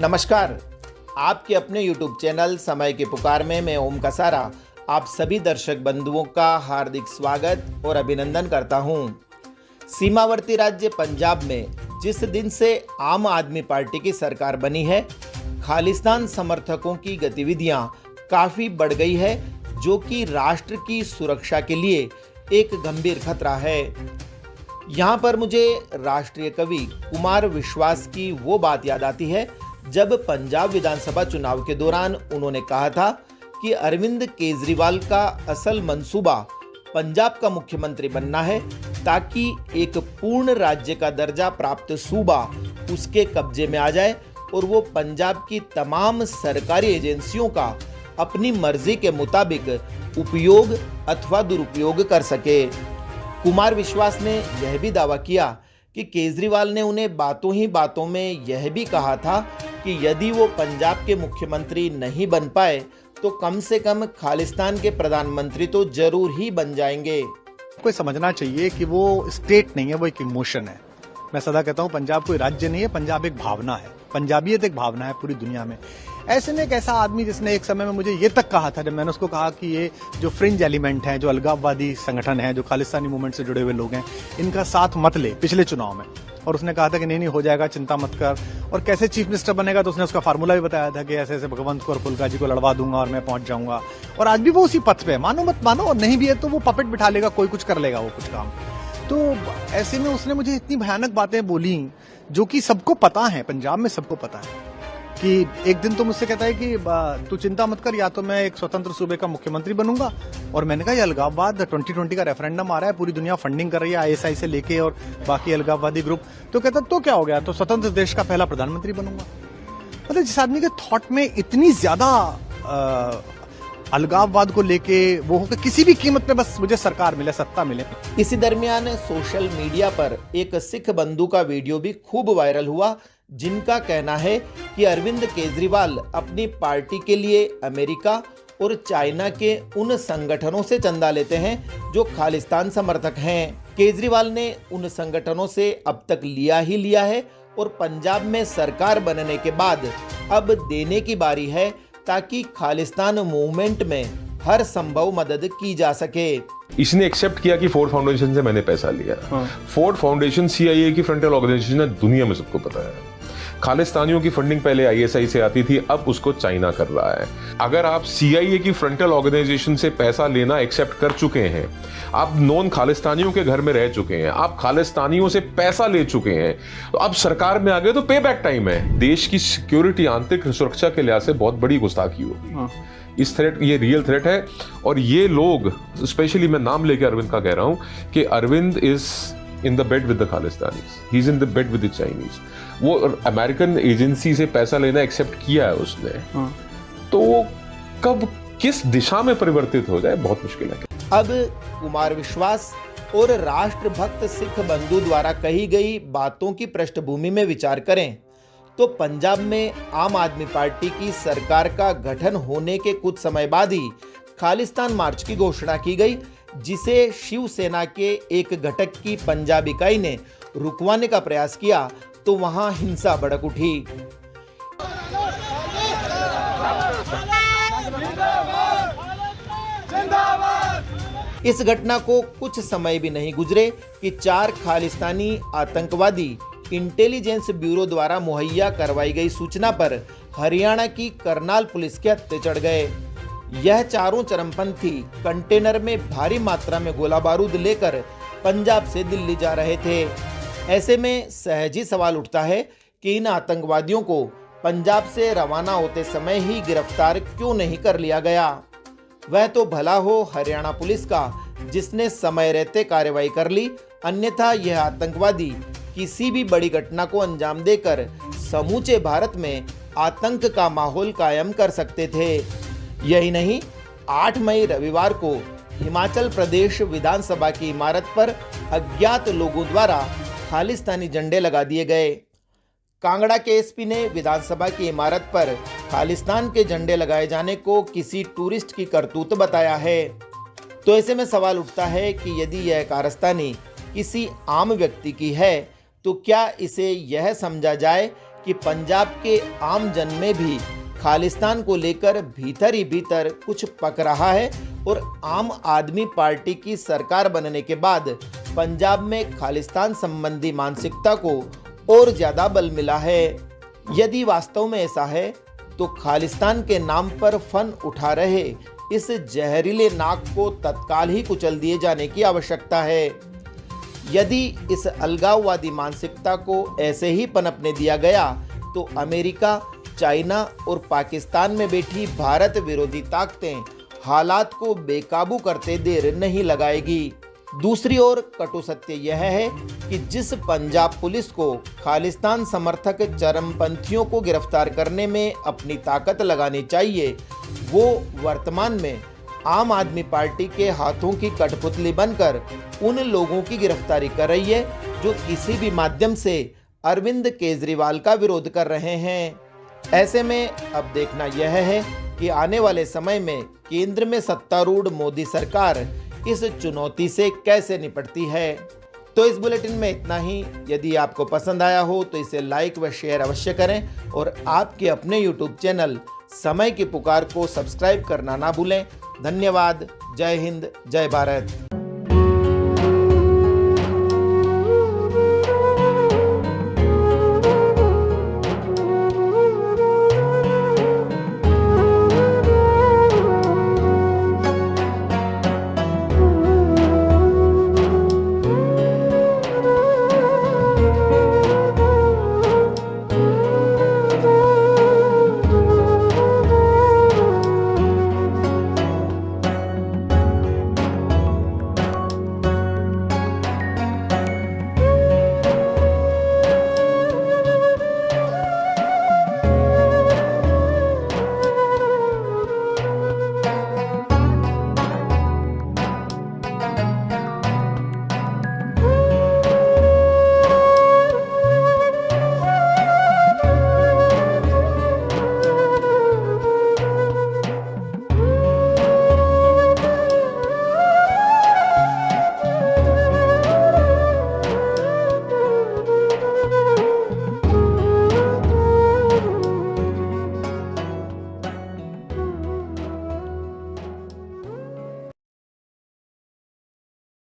नमस्कार। आपके अपने YouTube चैनल समय की पुकार में मैं ओम कसारा आप सभी दर्शक बंधुओं का हार्दिक स्वागत और अभिनंदन करता हूं। सीमावर्ती राज्य पंजाब में जिस दिन से आम आदमी पार्टी की सरकार बनी है, खालिस्तान समर्थकों की गतिविधियां काफ़ी बढ़ गई है, जो कि राष्ट्र की सुरक्षा के लिए एक गंभीर खतरा है। यहाँ पर मुझे राष्ट्रीय कवि कुमार विश्वास की वो बात याद आती है जब पंजाब विधानसभा चुनाव के दौरान उन्होंने कहा था कि अरविंद केजरीवाल का असल मंसूबा पंजाब का मुख्यमंत्री बनना है, ताकि एक पूर्ण राज्य का दर्जा प्राप्त सूबा उसके कब्जे में आ जाए और वो पंजाब की तमाम सरकारी एजेंसियों का अपनी मर्जी के मुताबिक उपयोग अथवा दुरुपयोग कर सके। कुमार विश्वास ने यह भी दावा किया कि केजरीवाल ने उन्हें बातों ही बातों में यह भी कहा था कि यदि वो पंजाब के मुख्यमंत्री नहीं बन पाए तो कम से कम खालिस्तान के प्रधानमंत्री तो जरूर ही बन जाएंगे। कोई समझना चाहिए कि वो स्टेट नहीं है, वो एक इमोशन है। मैं सदा कहता हूँ पंजाब कोई राज्य नहीं है, पंजाब एक भावना है। पंजाबियत एक भावना है पूरी दुनिया में। ऐसे में एक ऐसा आदमी जिसने एक समय में मुझे ये तक कहा था, जब मैंने उसको कहा कि ये जो फ्रिंज एलिमेंट हैं, जो अलगाववादी संगठन है, जो खालिस्तानी मूवमेंट से जुड़े हुए लोग हैं, इनका साथ मत ले पिछले चुनाव में। और उसने कहा था कि नहीं हो जाएगा, चिंता मत कर। और कैसे चीफ मिनिस्टर बनेगा तो उसने उसका फार्मूला भी बताया था कि ऐसे ऐसे भगवंत को और फुल्का जी को लड़वा दूंगा और मैं पहुंच जाऊंगा। और आज भी वो उसी पथ पे है, मानो मत मानो, और नहीं भी है तो वो पपेट बिठा लेगा, कोई कुछ कर लेगा वो कुछ काम। तो ऐसे में उसने मुझे इतनी भयानक बातें बोली जो कि सबको पता है, पंजाब में सबको पता है। कि एक दिन तो मुझसे कहता है कि तू चिंता मत कर, या तो मैं एक स्वतंत्र सूबे का मुख्यमंत्री बनूंगा। और मैंने कहा ये अलगाववाद 2020 का रेफरेंडम आ रहा है, पूरी दुनिया फंडिंग कर रही है आईएसआई से लेके और बाकी अलगाववादी ग्रुप। तो कहता तो क्या हो गया, तो स्वतंत्र देश का पहला प्रधानमंत्री बनूंगा। मतलब जिस आदमी के थॉट में इतनी ज्यादा अलगाववाद को लेके वो हो कि किसी भी कीमत पे बस मुझे सरकार मिले, सत्ता मिले। इसी दरमियान सोशल मीडिया पर एक सिख बंधु का वीडियो भी खूब वायरल हुआ, जिनका कहना है कि अरविंद केजरीवाल अपनी पार्टी के लिए अमेरिका और चाइना के उन संगठनों से चंदा लेते हैं जो खालिस्तान समर्थक हैं। केजरीवाल ने उन संगठनों से अब तक लिया ही लिया है और पंजाब में सरकार बनने के बाद अब देने की बारी है, ताकि खालिस्तान मूवमेंट में हर संभव मदद की जा सके। इसने एक्सेप्ट किया कि फोर्ड फाउंडेशन से मैंने पैसा लिया। फोर्ड फाउंडेशन सीआईए की फ्रंटल ऑर्गेनाइजेशन है, दुनिया में सबको पता है। खालिस्तानियों की फंडिंग पहले आईएसआई से आती थी, अब उसको चाइना कर रहा है। अगर आप सीआईए की फ्रंटल ऑर्गेनाइजेशन से पैसा लेना एक्सेप्ट कर चुके हैं, आप नॉन खालिस्तानियों के घर में रह चुके हैं, आप खालिस्तानियों से पैसा ले चुके हैं, तो अब सरकार में आ गए तो पे बैक टाइम है। देश की सिक्योरिटी, आंतरिक सुरक्षा के लिहाज से बहुत बड़ी गुस्ताखी होगी। इस थ्रेट, ये रियल थ्रेट है। और ये लोग, स्पेशली मैं नाम लेके अरविंद का कह रहा हूं कि Arvind is in the bed with the Khalistanis, he is in the bed with the Chinese. वो अमेरिकन एजेंसी से पैसा लेना एक्सेप्ट किया है उसने। तो वो कब किस दिशा में परिवर्तित हो जाए बहुत मुश्किल है। अब कुमार विश्वास और राष्ट्रभक्त सिख बंधु द्वारा कही गई बातों की पृष्ठभूमि में विचार करें तो पंजाब में आम आदमी पार्टी की सरकार का गठन होने के कुछ समय बाद ही खालिस्तान मार्च की घोषणा की गई, जिसे शिवसेना के एक घटक की पंजाब इकाई ने रुकवाने का प्रयास किया तो वहां हिंसा भड़क उठी। इस घटना को कुछ समय भी नहीं गुजरे कि 4 खालिस्तानी आतंकवादी इंटेलिजेंस ब्यूरो द्वारा मुहैया करवाई गई सूचना पर हरियाणा की करनाल पुलिस के हत्थे चढ़ गए। यह चारों चरमपंथी कंटेनर में भारी मात्रा में गोला बारूद लेकर पंजाब से दिल्ली जा रहे थे। ऐसे में सहज ही सवाल उठता है कि इन आतंकवादियों को पंजाब से रवाना होते समय ही गिरफ्तार क्यों नहीं कर लिया गया। वह तो भला हो हरियाणा पुलिस का, जिसने समय रहते कार्रवाई कर ली, अन्यथा यह आतंकवादी किसी भी बड़ी घटना को अंजाम देकर समूचे भारत में आतंक का माहौल कायम कर सकते थे। यही नहीं, 8 मई रविवार को हिमाचल प्रदेश विधानसभा की इमारत पर अज्ञात लोगों द्वारा खालिस्तानी झंडे लगा दिए गए। कांगड़ा के एसपी ने विधानसभा की इमारत पर खालिस्तान के झंडे लगाए जाने को किसी टूरिस्ट की करतूत बताया है। तो ऐसे में सवाल उठता है कि यदि यह कारस्तानी किसी आम व्यक्ति की है तो क्या इसे यह समझा जाए कि पंजाब के आम जन में भी खालिस्तान को लेकर भीतर ही भीतर कुछ पक रहा है और आम आदमी पार्टी की सरकार बनने के बाद पंजाब में खालिस्तान संबंधी मानसिकता को और ज्यादा बल मिला है। यदि वास्तव में ऐसा है तो खालिस्तान के नाम पर फन उठा रहे इस जहरीले नाक को तत्काल ही कुचल दिए जाने की आवश्यकता है। यदि इस अलगाववादी मानसिकता को ऐसे ही पनपने दिया गया तो अमेरिका, चाइना और पाकिस्तान में बैठी भारत विरोधी ताकतें हालात को बेकाबू करते देर नहीं लगाएगी। दूसरी ओर कटु सत्य यह है कि जिस पंजाब पुलिस को खालिस्तान समर्थक चरमपंथियों को गिरफ्तार करने में अपनी ताकत लगानी चाहिए, वो वर्तमान में आम आदमी पार्टी के हाथों की कठपुतली बनकर उन लोगों की गिरफ्तारी कर रही है जो किसी भी माध्यम से अरविंद केजरीवाल का विरोध कर रहे हैं। ऐसे में अब देखना यह है कि आने वाले समय में केंद्र में सत्तारूढ़ मोदी सरकार इस चुनौती से कैसे निपटती है। तो इस बुलेटिन में इतना ही। यदि आपको पसंद आया हो तो इसे लाइक व शेयर अवश्य करें और आपके अपने YouTube चैनल समय की पुकार को सब्सक्राइब करना ना भूलें। धन्यवाद। जय हिंद, जय भारत।